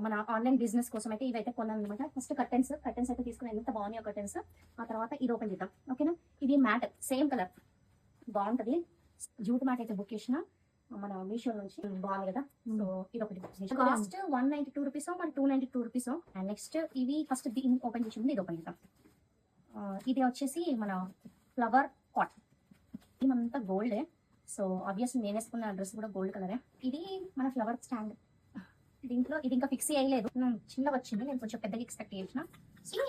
మన online business కోసం అయితే ఇవైతే కొన్నాను అనమాట. ఫస్ట్ కర్టెన్స్ అయితే తీసుకుని ఎంత బాగున్నాయో కర్టెన్స్. ఆ తర్వాత ఇది ఓపెన్ చేద్దాం. ఓకేనా, ఇది మ్యాట్ సేమ్ కలర్ బాగుంటది. జూట్ మ్యాట్ అయితే బుక్ చేసిన మన మీషో నుంచి, బాగుంది కదా. సో ఇది ఒకటి కాస్ట్ 192 రూపీస్, మరి 292 రూపీస్. అండ్ నెక్స్ట్ ఇవి ఫస్ట్ దీన్ని ఓపెన్ చేసి ఇది ఓపెన్ చేద్దాం. ఇది వచ్చేసి మన ఫ్లవర్ పాట్. ఇది అంతా గోల్డే. సో ఆబ్వియస్లీ నేను వేసుకున్న డ్రెస్ కూడా గోల్డ్ కలరే. ఇది మన ఫ్లవర్ స్టాండ్. దీంట్లో ఇది ఇంకా ఫిక్స్ అయ్యలేదు, చిన్న వచ్చింది, నేను కొంచెం పెద్దగా ఎక్స్పెక్ట్ చేసిన. సో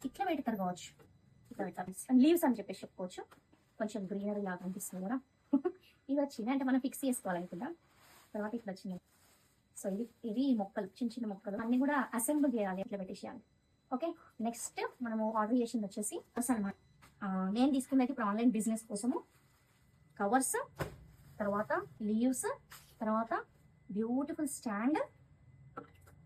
ఇట్లా పెడతారు కావచ్చు, ఇట్లా పెడతారు. లీవ్స్ అని చెప్పేసి చెప్పుకోవచ్చు. కొంచెం గ్రీనరీ లాగా అనిపిస్తుంది కదా. ఇది వచ్చింది అంటే మనం ఫిక్స్ చేసుకోవాలనుకుంటా. తర్వాత ఇట్లా వచ్చింది. సో ఇది మొక్కలు, చిన్న చిన్న మొక్కలు అన్ని కూడా అసెంబుల్ చేయాలి, ఇట్లా పెట్టేసేయాలి. ఓకే, నెక్స్ట్ మనము ఆర్డర్ చేసింది వచ్చేసి కవర్స్ అనమాట. నేను తీసుకున్నది ఇప్పుడు ఆన్లైన్ బిజినెస్ కోసము కవర్స్, తర్వాత లీవ్స్, తర్వాత బ్యూటిఫుల్ స్టాండ్,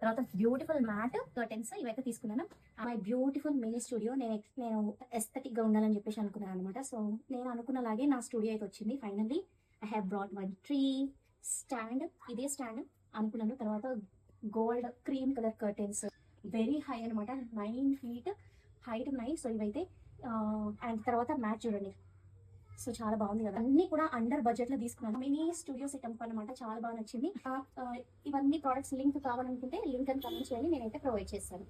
తర్వాత బ్యూటిఫుల్ మ్యాట్, కర్టెన్స్ ఇవైతే తీసుకున్నాను. My beautiful mini studio. నేను ఎస్థెటిక్ గా ఉండాలని చెప్పేసి అనుకున్నాను అనమాట. సో నేను అనుకున్నలాగే నా స్టూడియో అయితే వచ్చింది. Finally I have brought one tree stand. ఇదే స్టాండ్ అనుకున్నాను. తర్వాత gold cream colour curtains, very high అనమాట, 9 feet హైట్ ఉన్నాయి. సో ఇవైతే అండ్ తర్వాత మ్యాట్ చూడండి. సో చాలా బాగుంది కదా. అన్ని కూడా అండర్ బడ్జెట్ లో తీసుకున్నాను. మినీ స్టూడియో సెటప్ అనమాట, చాలా బాగా నచ్చింది. ఇవన్నీ ప్రోడక్ట్స్ లింక్ కావాలనుకుంటే లింక్ అని కమెంట్ చేయండి, నేనైతే ప్రొవైడ్ చేస్తాను.